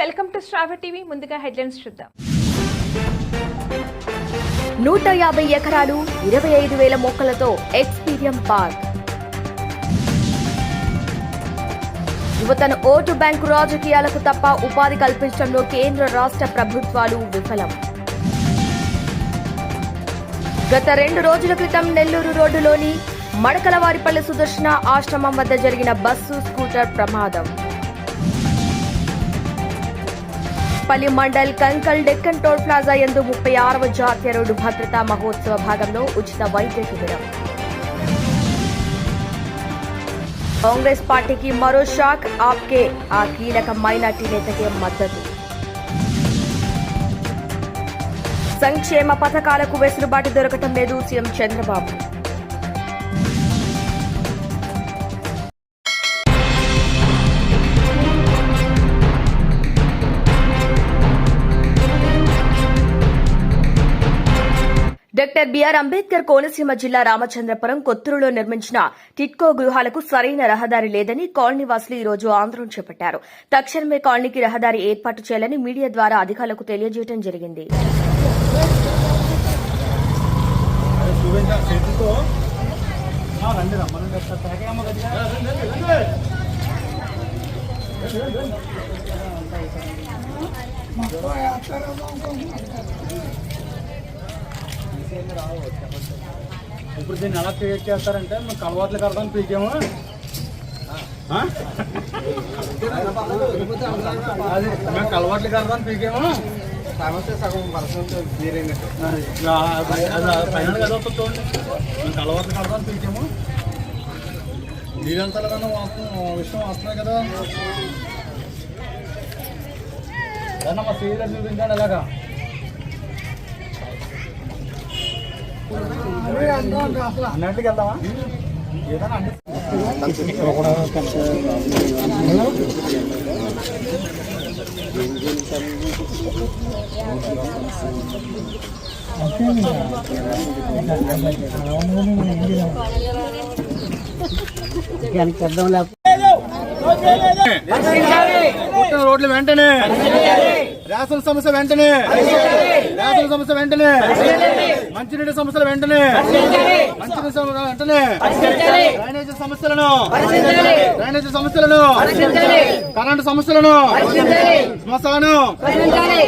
Welcome to Shravya TV. ముందుగా headlines చూద్దాం. 150 ఎకరాలు 25,000 మొక్కలతో ఎక్స్పీరియం పార్క్. యువతను ఓటు బ్యాంకు రాజకీయాలకు తప్ప ఉపాధి కల్పించడంలో కేంద్ర రాష్ట్ర ప్రభుత్వాలు విఫలం. గత 2 రోజుల క్రితం నెల్లూరు రోడ్డులోని మడకలవారిపల్లి సుదర్శన ఆశ్రమం వద్ద జరిగిన బస్సు స్కూటర్ ప్రమాదం. పల్లి మండల్ కంకల్ డెక్కన్ టోల్ ప్లాజా యందు 36వ జాతీయ రోడ్డు భద్రతా మహోత్సవ భాగంలో ఉచిత వైద్య శిబిరం. కాంగ్రెస్ పార్టీకి మరో షాక్. ఆప్కే ఆ కీలక మైనార్టీ నేతకే మద్దతు. సంక్షేమ పథకాలకు వెసులుబాటు దొరకటం లేదు CM Chandrababu. Doctor BR Ambedkar Konaseema జిల్లా రామచంద్రపురం కొత్తూరులో నిర్మించిన టిట్కో గృహాలకు సరైన రహదారి లేదని కాలనీ వాసులు ఈ రోజు ఆందోళన చేపట్టారు. తక్షణమే కాలనీకి రహదారి ఏర్పాటు చేయాలని మీడియా ద్వారా అధికారులకు తెలియజేయడం జరిగింది. ఇప్పుడు దీన్ని ఎలా క్రియేట్ చేస్తారంటే మేము కలవాట్లకు అర్థం పీకేమో అది మేము కలవాట్లకు అర్థం పీకేమో సమస్య సగం పర్సెంట్ తీరైనట్టు ఫైనల్ కదా వస్తుంది చూడండి. మేము కలవాట్లకు అర్థం పీకేమో మీరంతా విషయం వస్తున్నాయి కదా. ఏదన్నా మా సీరియల్ చూపించండి అలాగా. అన్నట్టుకి వెళ్దామా ఏదైనా రోడ్లు వెంటనే రేషన్ సమస్య వెంటనే మంచినీటి సమస్యలు వెంటనే డ్రైనేజీ సమస్యలను కరెంటు సమస్యలను శ్మశానం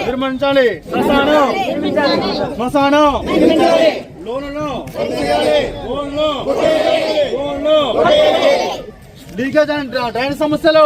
నిర్మించాలి. శ్మశానం లోన్లు లీకేజ్ అండ్ డ్రైనేజ్ సమస్యలు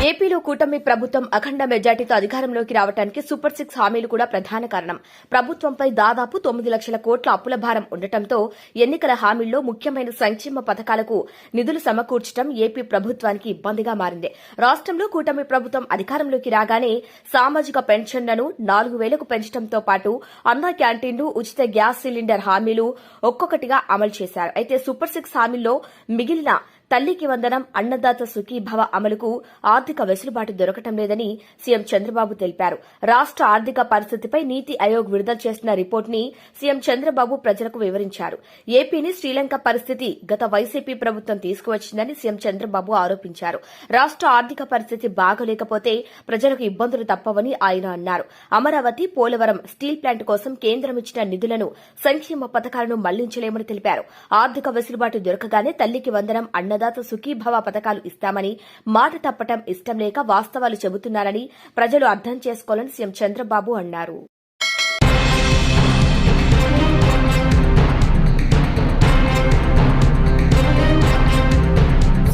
ఏపీలో కూటమి ప్రభుత్వం అఖండ మెజార్టీతో అధికారంలోకి రావడానికి సూపర్ 6 హామీలు కూడా ప్రధాన కారణం. ప్రభుత్వంపై దాదాపు 9 లక్షల కోట్ల అప్పుల భారం ఉండటంతో ఎన్నికల హామీల్లో ముఖ్యమైన సంక్షేమ పథకాలకు నిధులు సమకూర్చడం ఏపీ ప్రభుత్వానికి ఇబ్బందిగా మారింది. రాష్ట్రంలో కూటమి ప్రభుత్వం అధికారంలోకి రాగానే సామాజిక పెన్షన్లను 4,000కు పెంచడంతో పాటు అన్నా క్యాంటీన్లు, ఉచిత గ్యాస్ సిలిండర్ హామీలు ఒక్కొక్కటిగా అమలు చేశారు. అయితే సూపర్ 6 హామీల్లో మిగిలిన తల్లికి వందనం, అన్నదాత సుఖీభవ అమలుకు ఆర్థిక వెసులుబాటు దొరకటం లేదని సీఎం చంద్రబాబు తెలిపారు. రాష్ట్ర ఆర్థిక పరిస్థితిపై నీతి ఆయోగ్ విడుదల చేసిన రిపోర్టుని సీఎం చంద్రబాబు ప్రజలకు వివరించారు. ఏపీని శ్రీలంక పరిస్థితి గత వైసీపీ ప్రభుత్వం తీసుకువచ్చిందని సీఎం చంద్రబాబు ఆరోపించారు. రాష్ట్ర ఆర్థిక పరిస్థితి బాగోలేకపోతే ప్రజలకు ఇబ్బందులు తప్పవని ఆయన అన్నారు. అమరావతి, పోలవరం స్టీల్ ప్లాంట్ కోసం కేంద్రం ఇచ్చిన నిధులను సంక్షేమ పథకాలను మళ్లించలేమని తెలిపారు. ఆర్థిక వెసులుబాటు దొరకగానే తల్లికి వందనం, అన్నదాత సుఖీభవ పథకాలు ఇస్తామని మాట తప్పటం ఇష్టం లేక వాస్తవాలు చెబుతున్నారని ప్రజలు అర్థం చేసుకోవాలని సీఎం చంద్రబాబు అన్నారు.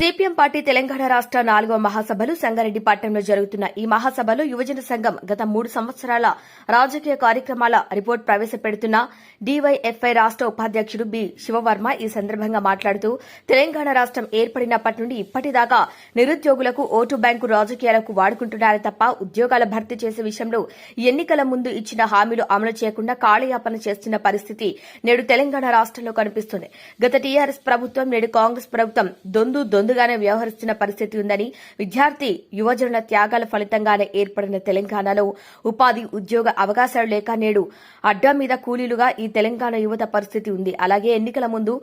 సిపిఎం పార్టీ తెలంగాణ రాష్ట్ర 4వ మహాసభలు సంగారెడ్డి పట్టణంలో జరుగుతున్న ఈ మహాసభలో యువజన సంఘం గత 3 సంవత్సరాల రాజకీయ కార్యక్రమాల రిపోర్టు ప్రవేశపెడుతున్న డీవైఎఫ్ఐ రాష్ట్ర ఉపాధ్యక్షుడు బి శివవర్మ ఈ సందర్భంగా మాట్లాడుతూ తెలంగాణ రాష్ట్రం ఏర్పడినప్పటి నుండి ఇప్పటిదాకా నిరుద్యోగులకు ఓటు బ్యాంకు రాజకీయాలకు వాడుకుంటున్నారే తప్ప ఉద్యోగాల భర్తీ చేసే విషయంలో ఎన్నికల ముందు ఇచ్చిన హామీలు అమలు చేయకుండా కాళయాపన చేస్తున్న పరిస్థితి నేడు తెలంగాణ రాష్ట్రంలో కనిపిస్తుంది. గత టీఆర్ఎస్ ప్రభుత్వం, నేడు కాంగ్రెస్ ప్రభుత్వం దొందు ముందుగానే వ్యవహరిస్తున్న పరిస్థితి ఉందని, విద్యార్థి యువజనుల త్యాగాల ఫలితంగానే ఏర్పడిన తెలంగాణలో ఉపాధి ఉద్యోగ అవకాశాలు లేక నేడు అడ్డా మీద కూలీలుగా ఈ తెలంగాణ యువత పరిస్థితి ఉంది. అలాగే ఎన్నికల ముందు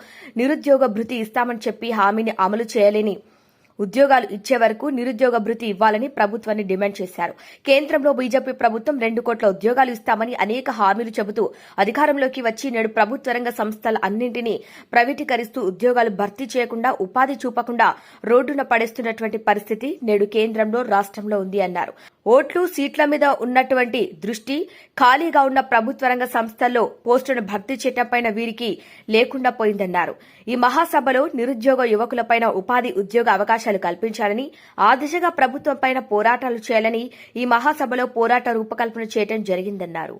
నిరుద్యోగ భృతి ఇస్తామని చెప్పి హామీని అమలు చేయలేని ఉద్యోగాలు ఇచ్చే వరకు నిరుద్యోగ భృతి ఇవ్వాలని ప్రభుత్వాన్ని డిమాండ్ చేశారు. కేంద్రంలో బీజేపీ ప్రభుత్వం 2 కోట్ల ఉద్యోగాలు ఇస్తామని అనేక హామీలు చెబుతూ అధికారంలోకి వచ్చి నేడు ప్రభుత్వ రంగ సంస్థల అన్నింటినీ ప్రైవేటీకరిస్తూ ఉద్యోగాలు భర్తీ చేయకుండా, ఉపాధి చూపకుండా రోడ్డున పడేస్తున్నటువంటి పరిస్థితి నేడు కేంద్రంలో, రాష్ట్రంలో ఉంది అన్నారు. ఓట్లు, సీట్ల మీద ఉన్నటువంటి దృష్టి ఖాళీగా ఉన్న ప్రభుత్వ రంగ సంస్థల్లో పోస్టులను భర్తీ చేయడంపైన వీరికి లేకుండా పోయిందన్నారు. ఈ మహాసభలో నిరుద్యోగ యువకులపైన ఉపాధి ఉద్యోగ అవకాశాలు కల్పించాలని, ఆ దిశగా ప్రభుత్వంపైన పోరాటాలు చేయాలని ఈ మహాసభలో పోరాట రూపకల్పన చేయడం జరిగిందన్నారు.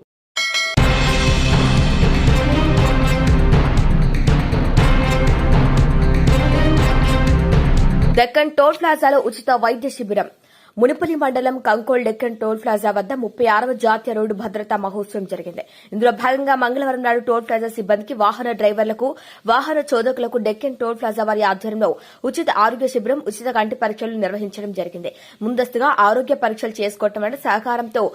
డెక్కన్ టోల్ ప్లాజాలో ఉచిత వైద్య శిబిరం. మునిపల్లి మండలం కంకోల్ డెక్కన్ టోల్ ప్లాజా వద్ద 36వ జాతీయ రోడ్డు భద్రతా మహోత్సవం జరిగింది. ఇందులో భాగంగా మంగళవారం నాడు టోల్ ప్లాజా సిబ్బందికి, వాహన డ్రైవర్లకు, వాహన చోదకులకు డెక్కన్ టోల్ ప్లాజా వారి ఆధ్వర్యంలో ఉచిత ఆరోగ్య శిబిరం, ఉచిత కంటి పరీక్షలు నిర్వహించడం జరిగింది. ముందస్తుగా ఆరోగ్య పరీక్షలు చేసుకోవటం వల్ల సహకారంతో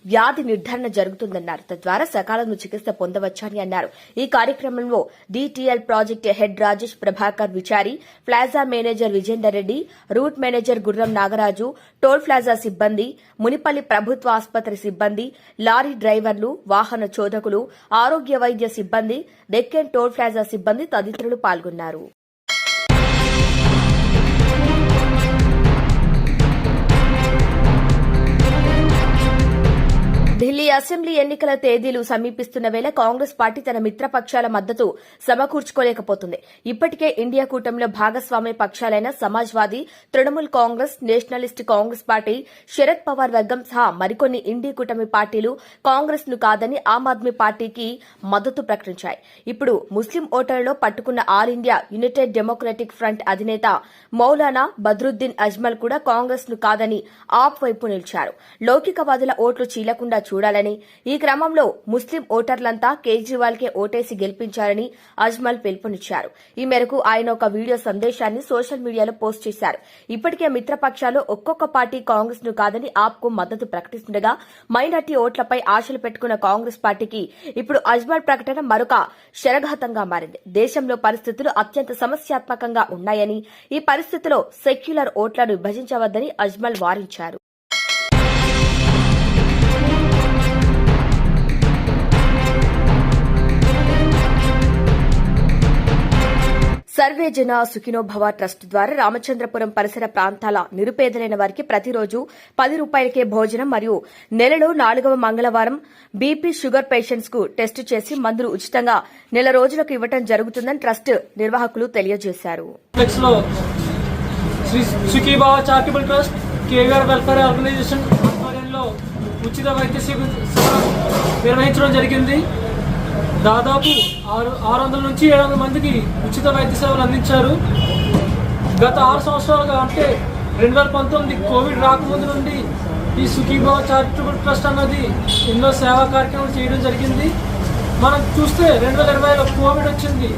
వ్యాధి నిర్ధారణ జరుగుతుందన్నారు. తద్వారా సకాలంలో చికిత్స పొందవచ్చని అన్నారు. ఈ కార్యక్రమంలో DTL project head Rajesh Prabhakar Vichari, plaza manager Vijender Reddy, route manager Gurram Nagaraju, toll plaza సిబ్బంది, మునిపల్లి ప్రభుత్వ ఆసుపత్రి సిబ్బంది, లారీ డ్రైవర్లు, వాహన చోదకులు, ఆరోగ్య వైద్య సిబ్బంది, డెక్కన్ టోల్ ప్లాజా సిబ్బంది తదితరులు పాల్గొన్నారు. ఢిల్లీ అసెంబ్లీ ఎన్నికల తేదీలు సమీపిస్తున్న వేళ కాంగ్రెస్ పార్టీ తన మిత్రపక్షాల మద్దతు సమకూర్చుకోలేకపోతుంది. ఇప్పటికే ఇండియా కూటమిలో భాగస్వామ్య పక్షాలైన సమాజ్వాదీ, తృణమూల్ కాంగ్రెస్, నేషనలిస్ట్ కాంగ్రెస్ పార్టీ, శరద్ పవార్ వర్గం సహా మరికొన్ని ఇండి కూటమి పార్టీలు కాంగ్రెస్ ను కాదని ఆమ్ ఆద్మీ పార్టీకి మద్దతు ప్రకటించాయి. ఇప్పుడు ముస్లిం ఓటర్లలో పట్టుకున్న all India United democratic front అధినేత మౌలానా బద్రుద్దీన్ అజ్మల్ కూడా కాంగ్రెస్ ను కాదని ఆప్ వైపు నిలిచారు. లౌకికవాదుల ఓట్లు చీలకుండా చూడాలని, ఈ క్రమంలో ముస్లిం ఓటర్లంతా కేజ్రీవాల్ కే ఓటేసి గెలిపించాలని అజ్మల్ పిలుపునిచ్చారు. ఈ మేరకు ఆయన ఒక వీడియో సందేశాన్ని సోషల్ మీడియాలో పోస్ట్ చేశారు. ఇప్పటికే మిత్రపక్షాలు ఒక్కొక్క పార్టీ కాంగ్రెస్ ను కాదని ఆప్ కు మద్దతు ప్రకటిస్తుండగా, మైనార్టీ ఓట్లపై ఆశలు పెట్టుకున్న కాంగ్రెస్ పార్టీకి ఇప్పుడు అజ్మల్ ప్రకటన మరొక శరఘాతంగా మారింది. దేశంలో పరిస్థితులు అత్యంత సమస్యాత్మకంగా ఉన్నాయని, ఈ పరిస్థితిలో సెక్యులర్ ఓట్లను విభజించవద్దని అజ్మల్ వారించారు. సర్వే జన సుఖినో భవ ట్రస్ట్ ద్వారా రామచంద్రపురం పరిసర ప్రాంతాల నిరుపేదలైన వారికి ప్రతిరోజు 10 రూపాయలకే భోజనం మరియు నెలలో 4వ మంగళవారం బీపీ, షుగర్ పేషెంట్స్ కు టెస్టు చేసి మందులు ఉచితంగా నెల రోజులకు ఇవ్వడం జరుగుతుందని ట్రస్ట్ నిర్వాహకులు తెలియజేశారు. నిర్వహించడం జరిగింది. దాదాపు 600 నుంచి 700 మందికి ఉచిత వైద్య సేవలు అందించారు. గత 6 సంవత్సరాలుగా, అంటే 2019 కోవిడ్ రాకముందు నుండి ఈ సుఖీభావ చారిటబుల్ ట్రస్ట్ అన్నది ఎన్నో సేవా కార్యక్రమాలు చేయడం జరిగింది. మనం చూస్తే 2020లో కోవిడ్ వచ్చింది.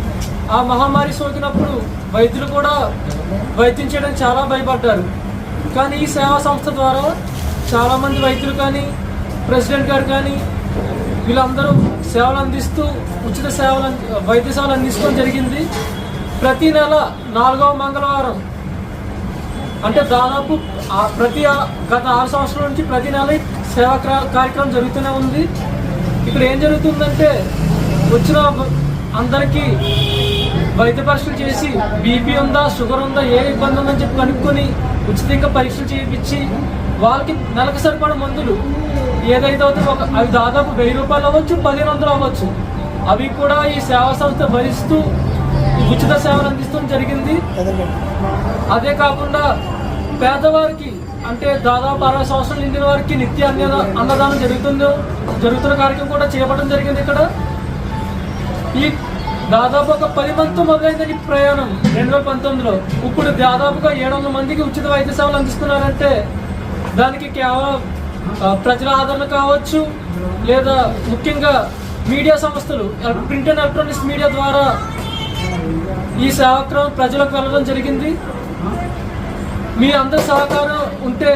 ఆ మహమ్మారి సోకినప్పుడు వైద్యులు కూడా వైద్యం చేయడం చాలా భయపడ్డారు. కానీ ఈ సేవా సంస్థ ద్వారా చాలామంది వైద్యులు కానీ, ప్రెసిడెంట్ గారు కానీ వీళ్ళందరూ సేవలు అందిస్తూ ఉచిత వైద్య సేవలు అందించడం జరిగింది. ప్రతి నెల 4వ మంగళవారం, అంటే దాదాపు గత 6 సంవత్సరాల నుంచి ప్రతి నెల సేవా కార్యక్రమం జరుగుతూనే ఉంది. ఇక్కడ ఏం జరుగుతుందంటే, వచ్చిన అందరికీ వైద్య పరీక్షలు చేసి బీపీ ఉందా, షుగర్ ఉందా, ఏ ఇబ్బంది ఉందని చెప్పి కనుక్కొని ఉచితంగా పరీక్షలు చేయించి వాళ్ళకి నెలకు సరిపడ మందులు ఏదైతే అవుతుందో అవి దాదాపు 1000 రూపాయలు అవ్వచ్చు, 1500 అవ్వచ్చు, అవి కూడా ఈ సేవా సంస్థ భరిస్తూ ఉచిత సేవలు అందిస్తూ జరిగింది. అదే కాకుండా పేదవారికి, అంటే దాదాపు 60 సంవత్సరాలు నిండిన వారికి నిత్య అన్నదానం జరుగుతున్న కార్యక్రమం కూడా చేపట్టడం జరిగింది. ఇక్కడ ఈ దాదాపు ఒక 10 మందితో మొదలైందని ప్రయాణం 2019లో. ఇప్పుడు దాదాపుగా 700 మందికి ఉచిత వైద్య సేవలు అందిస్తున్నారంటే దానికి కేవలం ప్రజల ఆదరణ కావచ్చు, లేదా ముఖ్యంగా మీడియా సంస్థలు, ప్రింట్ అండ్ ఎలక్ట్రానిక్స్ మీడియా ద్వారా ఈ సేవాక్రమం ప్రజలకు వెళ్ళడం జరిగింది. మీ అందరి సహకారం ఉంటే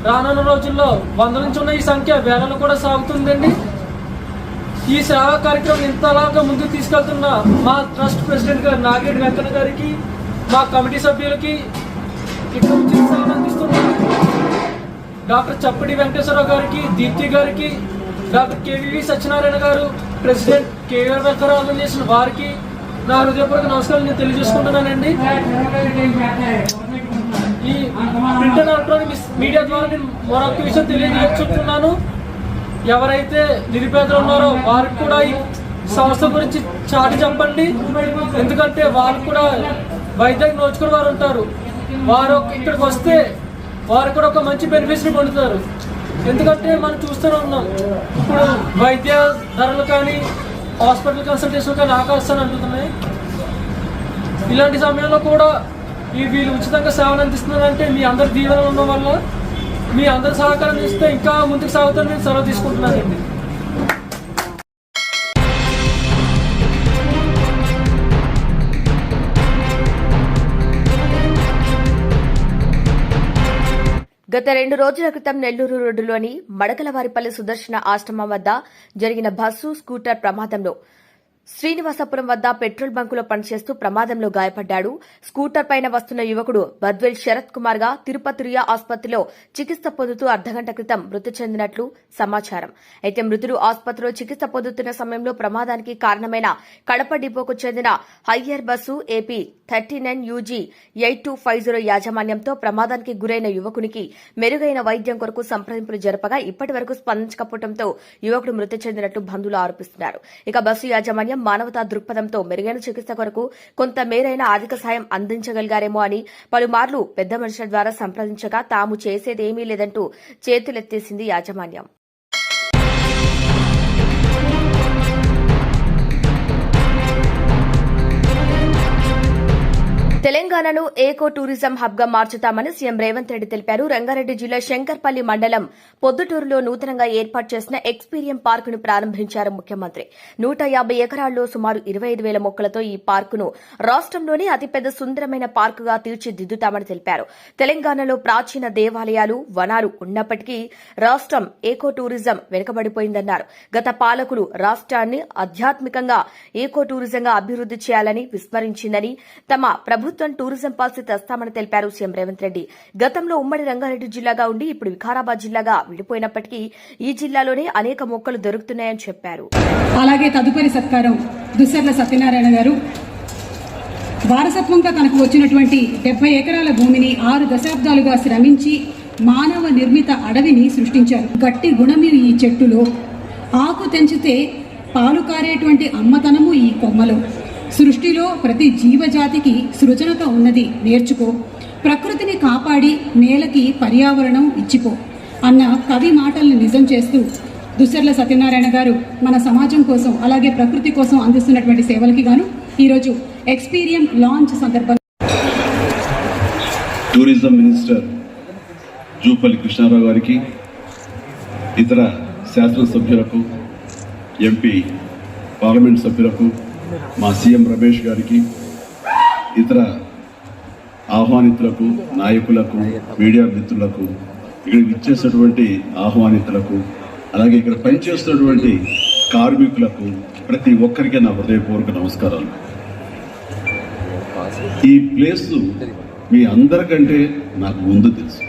రానున్న రోజుల్లో 100 నుంచి ఉన్న ఈ సంఖ్య వేలలో కూడా సాగుతుందండి. ఈ సేవా కార్యక్రమం ఇంతలాగా ముందుకు తీసుకెళ్తున్న మా ట్రస్ట్ ప్రెసిడెంట్ గారు నాగిరెడ్డి వెంకన్న గారికి, మా కమిటీ సభ్యులకి, ఇక్కడ నుంచి సేవలు అందిస్తున్న డాక్టర్ చప్పటి వెంకటేశ్వరరావు గారికి, దీప్తి గారికి, డాక్టర్ కేవీవి సత్యనారాయణ గారు, ప్రెసిడెంట్ కేవీఆర్ వెల్ఫేర్ ఆర్గనైజేషన్ వారికి నా హృదయపూర్వక నమస్కారం నేను తెలియజేసుకుంటున్నానండి. ఈ ప్రింట్ అండ్ ఎలక్ట్రానిక్ మీడియా ద్వారా నేను మరొక విషయం తెలియజేస్తున్నాను. ఎవరైతే నిరుపేదలు ఉన్నారో వారికి కూడా ఈ సంస్థ గురించి చాటి చెప్పండి. ఎందుకంటే వారికి కూడా వైద్యానికి నోచుకునే వారు ఉంటారు. వారు ఇక్కడికి వస్తే వారు కూడా ఒక మంచి బెనిఫిట్స్ని పొందుతారు. ఎందుకంటే మనం చూస్తూనే ఉన్నాం, ఇప్పుడు వైద్య ధరలు కానీ హాస్పిటల్ కన్సల్టేషన్ కానీ ఆకాశాన్ని అంటున్నాయి. ఇలాంటి సమయంలో కూడా వీళ్ళు ఉచితంగా సేవలు అందిస్తున్నారంటే మీ అందరి దీవెనలు ఉండడం వల్ల, మీ అందరి సహకారం ఇస్తే ఇంకా ముందుకు సాగుతారని నేను సెలవు తీసుకుంటున్నానండి. గత 2 రోజుల క్రితం నెల్లూరు రోడ్డులోని మడకలవారిపల్లి సుదర్శన ఆశ్రమం వద్ద జరిగిన బస్సు స్కూటర్ ప్రమాదంలో శ్రీనివాసపురం వద్ద పెట్రోల్ బంకులో పనిచేస్తూ ప్రమాదంలో గాయపడ్డాడు. స్కూటర్ పైన వస్తున్న యువకుడు బద్వేల్ శరత్ కుమార్ గా తిరుపతి రియా ఆసుపత్రిలో చికిత్స పొందుతూ అర్ధగంట క్రితం మృతి చెందినట్లు సమాచారం. అయితే మృతుడు ఆసుపత్రిలో చికిత్స పొందుతున్న సమయంలో ప్రమాదానికి కారణమైన కడప డిపోకు చెందిన హయ్యర్ బస్సు ఏపీ 39 UG 8250 యాజమాన్యంతో ప్రమాదానికి గురైన యువకునికి మెరుగైన వైద్యం కొరకు సంప్రదింపులు జరపగా ఇప్పటి వరకు స్పందించకపోవడంతో యువకుడు మృతి చెందినట్లు బంధువులు ఆరోపిస్తున్నారు. ఇక బస్సు యాజమాన్యం మానవతా దృక్పథంతో మెరుగైన చికిత్స కొరకు కొంత మేరైన ఆర్థిక సాయం అందించగలిగారేమో అని పలుమార్లు పెద్ద మనుషుల ద్వారా సంప్రదించగా తాము చేసేదేమీ లేదంటూ చేతులెత్తేసింది యాజమాన్యం. తెలంగాణను ఏకో టూరిజం హబ్ గా మార్చుతామని సీఎం రేవంత్ రెడ్డి తెలిపారు. రంగారెడ్డి జిల్లా శంకర్పల్లి మండలం పొద్దుటూరులో నూతనంగా ఏర్పాటు చేసిన ఎక్స్పీరియం పార్కును ప్రారంభించారు ముఖ్యమంత్రి. 150 ఎకరాల్లో సుమారు 25,000 మొక్కలతో ఈ పార్కును రాష్టంలోనే అతిపెద్ద సుందరమైన పార్కుగా తీర్చిదిద్దుతామని తెలిపారు. తెలంగాణలో ప్రాచీన దేవాలయాలు, వనాలు ఉన్నప్పటికీ రాష్టం ఏకో టూరిజం వెనుకబడిపోయిందన్నారు. గత పాలకులు రాష్ట్రాన్ని ఆధ్యాత్మికంగా ఏకో టూరిజంగా అభివృద్ది చేయాలని విస్మరించిందని, తమ ప్రభుత్వం టూరిజం పాలసీ తెస్తామని తెలిపారు సీఎం రేవంత్ రెడ్డి. గతంలో ఉమ్మడి రంగారెడ్డి జిల్లాగా ఉండి ఇప్పుడు వికారాబాద్ జిల్లాగా విడిపోయినప్పటికీ ఈ జిల్లాలోనే అనేక మొక్కలు దొరుకుతున్నాయని చెప్పారు. అలాగే తదుపరి సత్కారం దుస్సర్ల సత్యనారాయణ గారు. వారసత్వంగా తనకు వచ్చినటువంటి 70 ఎకరాల భూమిని 6 దశాబ్దాలుగా శ్రమించి మానవ నిర్మిత అడవిని సృష్టించారు. గట్టి గుణమి ఈ చెట్టులో, ఆకు తెంచితే పాలు కారేటువంటి అమ్మతనము ఈ కొమ్మలో. సృష్టిలో ప్రతి జీవజాతికి సృజనత ఉన్నది, నేర్చుకో. ప్రకృతిని కాపాడి నేలకి పర్యావరణం ఇచ్చిపో అన్న కవి మాటల్ని నిజం చేస్తూ దుస్సర్ల సత్యనారాయణ గారు మన సమాజం కోసం అలాగే ప్రకృతి కోసం అందిస్తున్నటువంటి సేవలకి గాను ఈరోజు ఎక్స్పీరియం లాంచ్ సందర్భంగా టూరిజం మినిస్టర్ జూపల్లి కృష్ణారావు గారికి, ఇతర శాసనసభ్యులకు, ఎంపీ పార్లమెంట్ సభ్యులకు, మా సీఎం రమేష్ గారికి, ఇతర ఆహ్వానితులకు, నాయకులకు, మీడియా మిత్రులకు, ఇక్కడ ఇచ్చేసినటువంటి ఆహ్వానితులకు, అలాగే ఇక్కడ పనిచేస్తున్నటువంటి కార్మికులకు, ప్రతి ఒక్కరికి నా హృదయపూర్వక నమస్కారాలు. ఈ ప్లేస్ మీ అందరికంటే నాకు ముందు తెలుసు.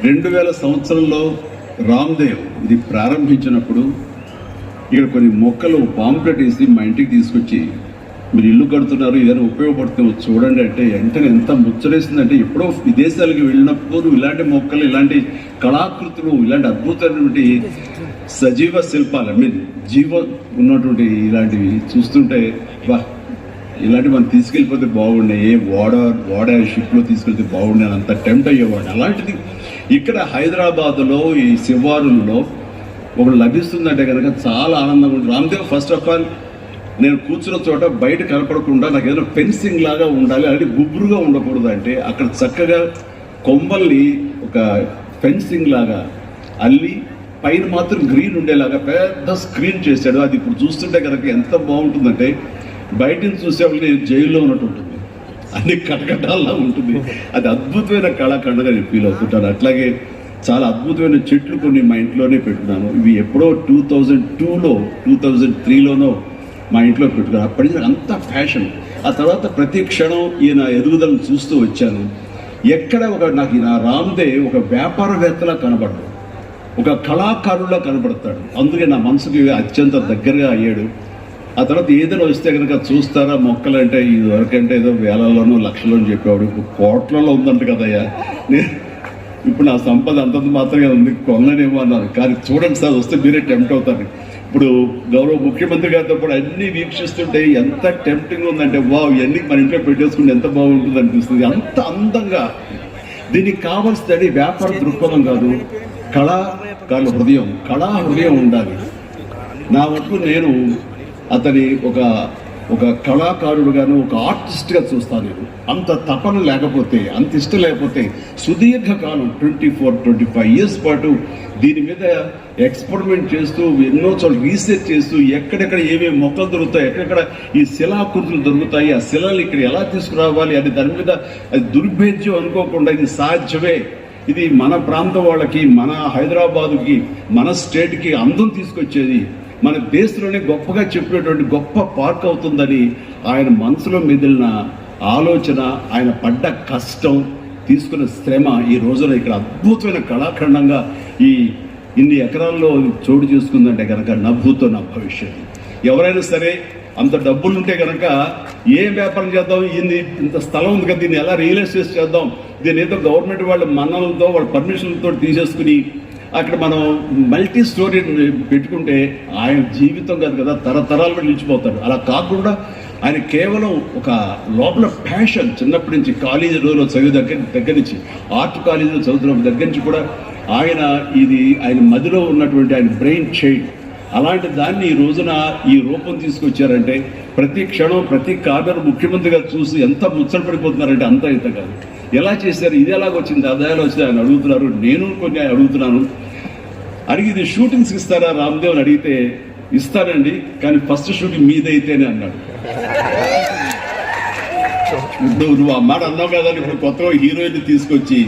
2000 సంవత్సరంలో రామ్దేవ్ ఇది ప్రారంభించినప్పుడు ఇక్కడ కొన్ని మొక్కలు పాంప్లెట్ వేసి మా ఇంటికి తీసుకొచ్చి, మీరు ఇల్లు కడుతున్నారు, ఏదైనా ఉపయోగపడుతుంది చూడండి అంటే వెంటనే ఎంత ముచ్చరేసిందంటే, ఎప్పుడో విదేశాలకు వెళ్ళినప్పుడు ఇలాంటి మొక్కలు, ఇలాంటి కళాకృతులు, ఇలాంటి అద్భుతమైనటువంటి సజీవ శిల్పాలు, జీవ ఉన్నటువంటి ఇలాంటివి చూస్తుంటే ఇలాంటివి మనం తీసుకెళ్ళిపోతే బాగుండే, వాడ షిప్లో తీసుకెళ్తే బాగుండే అంత టెంప్ట్ అయ్యేవాడు. అలాంటిది ఇక్కడ హైదరాబాద్లో ఈ శివారుల్లో ఒకటి లభిస్తుందంటే కనుక చాలా ఆనందంగా ఉంటుంది. రామ్దేవ్ ఫస్ట్ ఆఫ్ ఆల్ నేను కూర్చున్న చోట బయట కనపడకుండా నాకు ఏదైనా ఫెన్సింగ్ లాగా ఉండాలి, అలాంటి గుబురుగా ఉండకూడదు అంటే అక్కడ చక్కగా కొమ్మల్ని ఒక ఫెన్సింగ్ లాగా అల్లి పైన మాత్రం గ్రీన్ ఉండేలాగా పెద్ద స్క్రీన్ చేశాడు. అది ఇప్పుడు చూస్తుంటే కనుక ఎంత బాగుంటుందంటే బయట నుంచి చూసేవాళ్ళకి జైల్లో ఉన్నట్టు ఉంటుంది. అన్ని కటకటాల్లో ఉంటుంది. అది అద్భుతమైన కళాఖండగా నేను ఫీల్ అవుతుంటాను. అట్లాగే చాలా అద్భుతమైన చెట్లు కొన్ని మా ఇంట్లోనే పెట్టుకున్నాను. ఇవి ఎప్పుడో 2002లో 2003లోనో మా ఇంట్లో పెట్టుకున్నాను. అప్పటి నుంచి అంత ఫ్యాషన్. ఆ తర్వాత ప్రతి క్షణం ఈయన ఎదుగుదలను చూస్తూ వచ్చాను. ఎక్కడ నాకు నా రామ్దేవ్ ఒక వ్యాపారవేత్తలా కనబడ్డాడు, ఒక కళాకారులా కనబడతాడు. అందుకే నా మనసుకి అత్యంత దగ్గరగా అయ్యాడు. ఆ తర్వాత ఏదైనా వస్తే కనుక చూస్తారా మొక్కలంటే ఇది వరకంటే ఏదో వేలల్లోనూ లక్షల్లోనూ చెప్పేవాడు, ఇప్పుడు కోట్లలో ఉందంట కదయ్యా. ఇప్పుడు నా సంపద అంతంత మాత్రమే ఉంది, కొనలేనేమో అన్నారు. కానీ చూడండి సార్, వస్తే మీరే టెంప్ట్ అవుతారు. ఇప్పుడు గౌరవ ముఖ్యమంత్రి గారితో కూడా అన్ని వీక్షిస్తుంటే ఎంత టెంప్టింగ్ ఉందంటే, వావ్ ఇవన్నీ మన ఇంట్లో పెట్టేసుకుంటే ఎంత బాగుంటుంది అనిపిస్తుంది. అంత అందంగా. దీనికి కావాల్సింది వ్యాపార దృక్పథం కాదు, కళాకారుల హృదయం, కళా హృదయం ఉండాలి. నా వరకు నేను అతని ఒక కళాకారుడుగాను, ఒక ఆర్టిస్ట్గా చూస్తాను. నేను అంత తపన లేకపోతే, అంత ఇష్టం లేకపోతే సుదీర్ఘకాలం 24-25 ఇయర్స్ పాటు దీని మీద ఎక్స్పెరిమెంట్ చేస్తూ, ఎన్నో చోట్ల రీసెర్చ్ చేస్తూ, ఎక్కడెక్కడ ఏమేమి మొక్కలు దొరుకుతాయి, ఎక్కడెక్కడ ఈ శిలాకృతులు దొరుకుతాయి, ఆ శిలలు ఇక్కడ ఎలా తీసుకురావాలి అని దాని మీద అది దుర్భేద్యం అనుకోకుండా ఇది సాధ్యమే, ఇది మన ప్రాంతం వాళ్ళకి, మన హైదరాబాదుకి, మన స్టేట్కి అందం తీసుకొచ్చేది, మన దేశంలోనే గొప్పగా చెప్పినటువంటి గొప్ప పార్క్ అవుతుందని ఆయన మనసులో మెదిలిన ఆలోచన, ఆయన పడ్డ కష్టం, తీసుకున్న శ్రమ ఈ రోజున ఇక్కడ అద్భుతమైన కళాఖండంగా ఈ ఇన్ని ఎకరాల్లో చోటు చేసుకుందంటే కనుక నవ్వుతో నా భవిష్యత్తు. ఎవరైనా సరే అంత డబ్బులుంటే కనుక ఏం వ్యాపారం చేద్దాం, ఇంత స్థలం ఉంది కదా, దీన్ని ఎలా రియల్ ఎస్టేట్ చేద్దాం, దీన్ని ఏదో గవర్నమెంట్ వాళ్ళ మన్నలతో వాళ్ళ పర్మిషన్లతో తీసేసుకుని అక్కడ మనం మల్టీ స్టోరీ పెట్టుకుంటే ఆయన జీవితం కాదు కదా, తరతరాలు నిలిచిపోతాడు. అలా కాకుండా ఆయన కేవలం ఒక లోపల ప్యాషన్, చిన్నప్పటి నుంచి కాలేజీ రోజులో చదివే దగ్గర నుంచి, ఆర్ట్ కాలేజీలో చదువుతున్న దగ్గర నుంచి కూడా ఆయన మదిలో ఉన్నటువంటి ఆయన బ్రెయిన్ చైల్డ్. అలాంటి దాన్ని ఈ రోజున ఈ రూపం తీసుకొచ్చారంటే ప్రతి క్షణం ప్రతి కార్నర్ ముఖ్యమంత్రిగా చూసి ఎంత ముచ్చట పడిపోతున్నారంటే అంత ఇంత కాదు. ఎలా చేశారు, ఇది ఎలాగొచ్చింది, అది ఎలా వచ్చింది ఆయన అడుగుతున్నారు. నేను కొన్ని అడుగుతున్నాను. అడిగి ఇది షూటింగ్స్ ఇస్తారా రామ్దేవ్ అని అడిగితే ఇస్తానండి, కానీ ఫస్ట్ షూటింగ్ మీదైతేనే అన్నాడు. నువ్వు ఆ మాట అన్నావు కదా, ఇప్పుడు కొత్తగా హీరోయిన్ తీసుకొచ్చి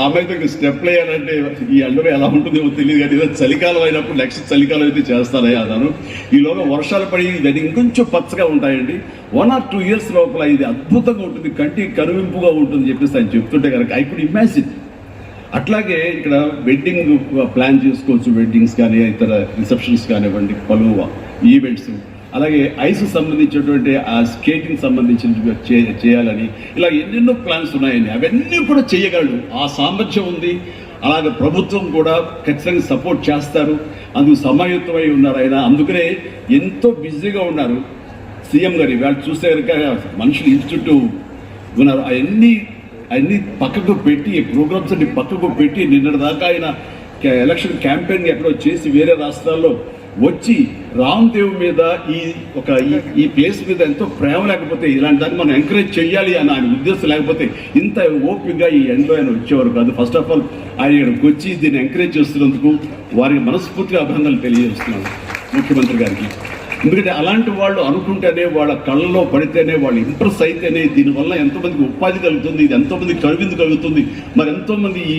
ఆమె స్టెప్ వేయాలంటే ఈ ఎండలో ఎలా ఉంటుందేమో తెలియదు, కానీ ఏదో చలికాలం అయినప్పుడు నెక్స్ట్ చలికాలం అయితే చేస్తానయ్యా అన్నాను. ఈలోగా వర్షాలు పడి ఇది ఇంకొంచెం పచ్చగా ఉంటాయండి, 1 or 2 years లోపల ఇది అద్భుతంగా ఉంటుంది, కంటికి కనువింపుగా ఉంటుంది చెప్పేసి ఆయన చెప్తుంటే కనుక ఐ కుడ్ ఇమాజిన్. అట్లాగే ఇక్కడ వెడ్డింగ్ ప్లాన్ చేసుకోవచ్చు, వెడ్డింగ్స్ కానీ ఇతర రిసెప్షన్స్ కానివ్వండి, పలు ఈవెంట్స్, అలాగే ఐస్ సంబంధించినటువంటి ఆ స్కేటింగ్ సంబంధించిన చేయాలని ఇలా ఎన్నెన్నో ప్లాన్స్ ఉన్నాయండి. అవన్నీ కూడా చేయగలడు, ఆ సామర్థ్యం ఉంది. అలాగే ప్రభుత్వం కూడా ఖచ్చితంగా సపోర్ట్ చేస్తారు, అందుకు సమాయుత్తమై ఉన్నారు ఆయన. అందుకనే ఎంతో బిజీగా ఉన్నారు సీఎం గారు. వాళ్ళు చూస్తే కనుక మనుషులు ఇంటి చుట్టూ ఉన్నారు. అవన్నీ పక్కకు పెట్టి, ప్రోగ్రామ్స్ అన్ని పక్కకు పెట్టి నిన్నటిదాకా ఆయన ఎలక్షన్ క్యాంపెయిన్ ఎక్కడో చేసి వేరే రాష్ట్రాల్లో వచ్చి రామ్దేవ్ మీద ఈ ప్లేస్ మీద ఎంతో ప్రేమ లేకపోతే, ఇలాంటి దాన్ని మనం ఎంకరేజ్ చేయాలి అని ఆయన ఉద్దేశం లేకపోతే ఇంత ఓపికగా ఈ ఎండ్లో ఆయన వచ్చేవారు కాదు. ఫస్ట్ ఆఫ్ ఆల్ ఆయన ఇక్కడికి వచ్చి దీన్ని ఎంకరేజ్ చేస్తున్నందుకు వారికి మనస్ఫూర్తిగా అభినందనలు తెలియజేస్తున్నాను ముఖ్యమంత్రి గారికి. ఎందుకంటే అలాంటి వాళ్ళు అనుకుంటేనే, వాళ్ళ కళ్ళలో పడితేనే, వాళ్ళు ఇంప్రెస్ అయితేనే దీనివల్ల ఎంతోమందికి ఉపాధి కలుగుతుంది, ఇది ఎంతోమందికి కనువిందు కలుగుతుంది. మరి ఎంతోమంది ఈ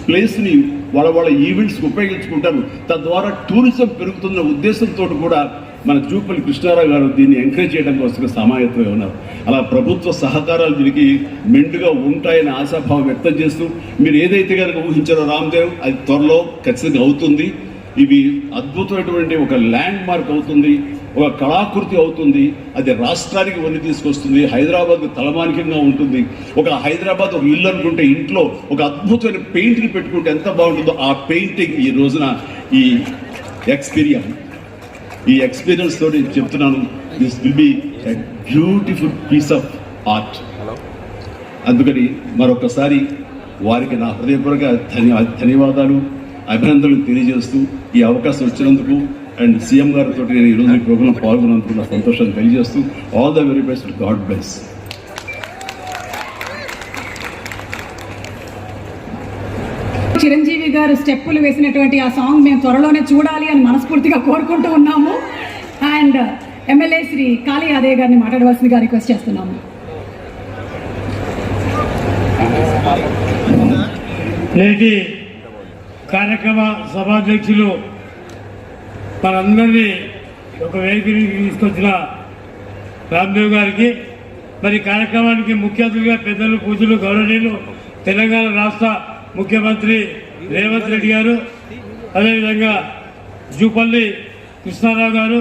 ప్లేస్ని వాళ్ళ ఈవెంట్స్కి ఉపయోగించుకుంటారు, తద్వారా టూరిజం పెరుగుతున్న ఉద్దేశంతో కూడా మన జూపల్లి కృష్ణారావు గారు దీన్ని ఎంకరేజ్ చేయడం కోసం సమాయత్తమై ఉన్నారు. అలా ప్రభుత్వ సహకారాలు దీనికి మెండుగా ఉంటాయని ఆశాభావం వ్యక్తం చేస్తూ, మీరు ఏదైతే కనుక ఊహించారో రామ్దేవ్, అది త్వరలో ఖచ్చితంగా అవుతుంది. ఇవి అద్భుతమైనటువంటి ఒక ల్యాండ్ మార్క్ అవుతుంది, ఒక కళాకృతి అవుతుంది. అది రాష్ట్రానికి వన్ని తీసుకొస్తుంది, హైదరాబాద్ తలమానికంగా ఉంటుంది. ఒక హైదరాబాద్ ఒక ఇల్లు అనుకుంటే ఇంట్లో ఒక అద్భుతమైన పెయింటింగ్ పెట్టుకుంటే ఎంత బాగుంటుందో, ఆ పెయింటింగ్ ఈ రోజున ఈ ఎక్స్పీరియన్స్ తోటి చెప్తున్నాను, this will be a beautiful piece of art. అందుకని మరొకసారి వారికి నా హృదయపూర్వక ధన్యవాదాలు, అభినందనలు తెలియజేస్తూ ఈ అవకాశం వచ్చినందుకు అండ్ సీఎం గారితో నేను ఈరోజు ఈ ప్రోగ్రాం పాల్గొన్నందుకు నా సంతోషాన్ని తెలియజేస్తూ all the very best, God bless. Chiranjeevi గారు స్టెప్పులు వేసినటువంటి ఆ సాంగ్ మేము త్వరలోనే చూడాలి అని మనస్ఫూర్తిగా కోరుకుంటూ ఉన్నాము. అండ్ ఎమ్మెల్యే శ్రీ కాళీ యాదయ్య గారిని మాట్లాడవలసిందిగా రిక్వెస్ట్ చేస్తున్నాము. నేటి కార్యక్రమ సభాధ్యక్షులు మనందరినీ ఒక వేదికకి తీసుకొచ్చిన రామ్దేవ్ గారికి, మరి కార్యక్రమానికి ముఖ్య అతిథిగా పెద్దలు, పూజలు, గౌరవనీయులు తెలంగాణ రాష్ట్ర ముఖ్యమంత్రి రేవంత్ రెడ్డి గారు, అదేవిధంగా జూపల్లి కృష్ణారావు గారు,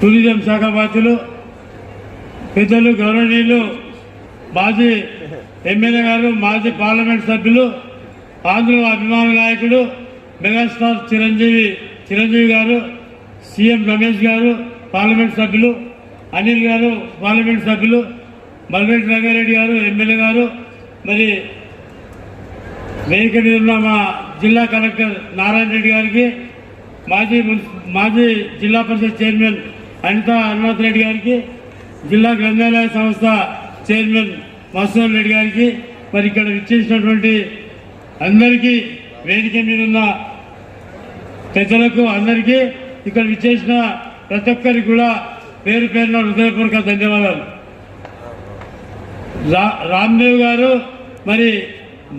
టూరిజం శాఖ మంత్రులు, పెద్దలు, గౌరవనీయులు మాజీ ఎమ్మెల్యే గారు, మాజీ పార్లమెంట్ సభ్యులు, ఆంధ్ర అభిమాన నాయకుడు మెగాస్టార్ చిరంజీవి గారు, సీఎం రమేష్ గారు పార్లమెంట్ సభ్యులు, అనిల్ గారు పార్లమెంట్ సభ్యులు, మల్రెడ్డి రంగారెడ్డి గారు ఎమ్మెల్యే గారు, మరి వేదిక మీద ఉన్న మా జిల్లా కలెక్టర్ నారాయణ రెడ్డి గారికి, మాజీ జిల్లా పరిషత్ చైర్మన్ అనితా హనుమంత్ రెడ్డి గారికి, జిల్లా గ్రంథాలయ సంస్థ చైర్మన్ మసూర్ రెడ్డి గారికి, మరి ఇక్కడ విచ్చేసినటువంటి అందరికీ, వేదిక మీద ఉన్న పెద్దలకు అందరికీ, ఇక్కడ విచ్చేసిన ప్రతి ఒక్కరికి కూడా పేరు పేరున హృదయపూర్వక ధన్యవాదాలు. రామ్దేవ్ గారు మరి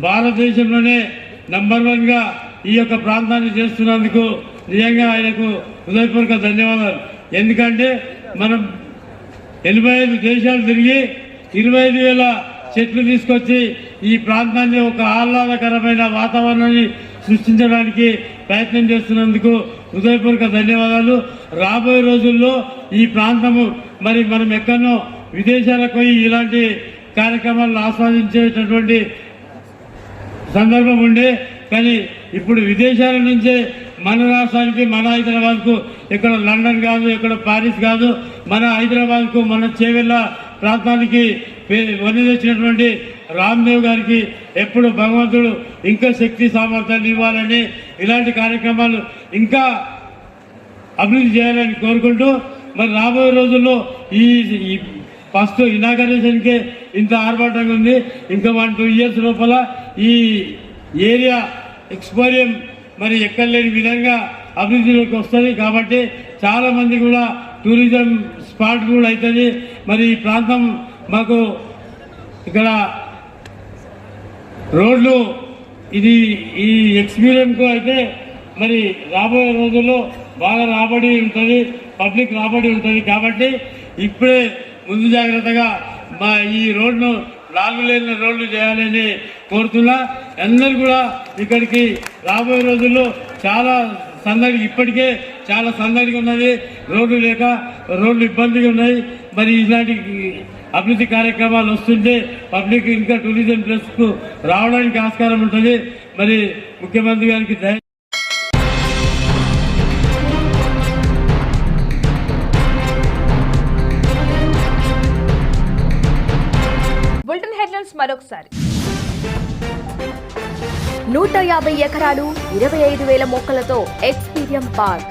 భారతదేశంలోనే నంబర్ 1గా ఈ యొక్క ప్రాంతాన్ని చేస్తున్నందుకు నిజంగా ఆయనకు హృదయపూర్వక ధన్యవాదాలు. ఎందుకంటే మనం 85 దేశాలు తిరిగి 25,000 చెట్లు తీసుకొచ్చి ఈ ప్రాంతాన్ని ఒక ఆహ్లాదకరమైన వాతావరణాన్ని సృష్టించడానికి ప్రయత్నం చేస్తున్నందుకు హృదయపూర్వక ధన్యవాదాలు. రాబోయే రోజుల్లో ఈ ప్రాంతము మరి మనం ఎక్కడో విదేశాలకు పోయి ఇలాంటి కార్యక్రమాలను ఆస్వాదించేటటువంటి సందర్భం ఉండే, కానీ ఇప్పుడు విదేశాల నుంచే మన రాష్ట్రానికి, మన హైదరాబాద్కు, ఇక్కడ లండన్ కాదు, ఇక్కడ పారిస్ కాదు, మన హైదరాబాద్కు, మన చేవెళ్ళ ప్రాంతానికి వని తెచ్చినటువంటి రామ్దేవ్ గారికి ఎప్పుడు భగవంతుడు ఇంకా శక్తి సామర్థ్యాలు ఇవ్వాలని, ఇలాంటి కార్యక్రమాలు ఇంకా అభివృద్ధి చేయాలని కోరుకుంటూ, మరి రాబోయే రోజుల్లో ఈ ఫస్ట్ ఇనాగరేషన్కే ఇంత ఆర్భాటంగా ఉంది. ఇంకా 1-2 ఇయర్స్ లోపల ఈ ఏరియా ఎక్స్పోరియం మరి ఎక్కడ లేని విధంగా అభివృద్ధిలోకి వస్తుంది. కాబట్టి చాలా మంది కూడా టూరిజం స్పాట్ కూడా అవుతుంది. మరి ఈ ప్రాంతం మాకు ఇక్కడ రోడ్లు ఇది ఈ ఎక్స్పీరియన్స్కు అయితే మరి రాబోయే రోజుల్లో బాగా రాబడి ఉంటుంది, పబ్లిక్ రాబడి ఉంటుంది. కాబట్టి ఇప్పుడే ముందు జాగ్రత్తగా మా ఈ రోడ్ను 4 లేన్ల రోడ్లు చేయాలని కోరుతున్నా. అందరూ కూడా ఇక్కడికి రాబోయే రోజుల్లో చాలా సందడి, ఇప్పటికే చాలా సందడిగా ఉన్నది, రోడ్లు లేక రోడ్లు ఇబ్బందిగా ఉన్నాయి. మరి ఇలాంటి అభివృద్ధి కార్యక్రమాలు వస్తుంటే పబ్లిక్ ఇంకా టూరిజం ప్లేస్కు రావడానికి ఆస్కారం ఉంటుంది. మరి ముఖ్యమంత్రి గారికి బులెటిన్ హెడ్లైన్స్ మరొకసారి. 150 ఎకరాలు 25,000 మొక్కలతో ఎక్స్పీరియం పార్క్.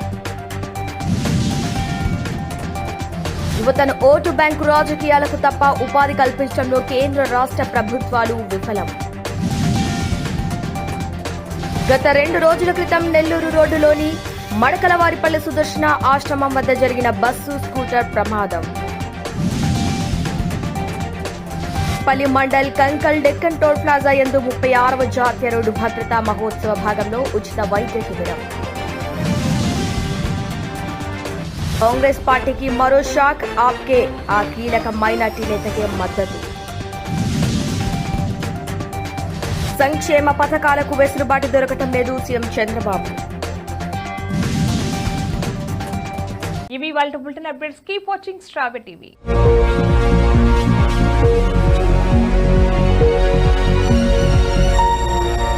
యువతను ఓటు బ్యాంకు రాజకీయాలకు తప్ప ఉపాధి కల్పించడంలో కేంద్ర రాష్ట్ర ప్రభుత్వాలు విఫలం. గత 2 రోజుల క్రితం నెల్లూరు రోడ్డులోని మడకలవారిపల్లి సుదర్శన ఆశ్రమం వద్ద జరిగిన బస్సు స్కూటర్ ప్రమాదం. పల్లి మండల్ కంకల్ డెక్కన్ టోల్ ప్లాజా యందు 36వ జాతీయ రోడ్డు భద్రతా మహోత్సవ భాగంలో ఉచిత వైద్య శిబిరం. కాంగ్రెస్ పార్టీకి మరో షాక్, ఆప్కే ఆ కీలక మైనార్టీ నేతకే మద్దతు. సంక్షేమ పథకాలకు వెసులుబాటు దొరకటం లేదు సీఎం చంద్రబాబు. ఇవి వాళ్ళ బులెటిన్ అప్డేట్స్. కీప్ వాచింగ్ స్ట్రాబె టీవీ.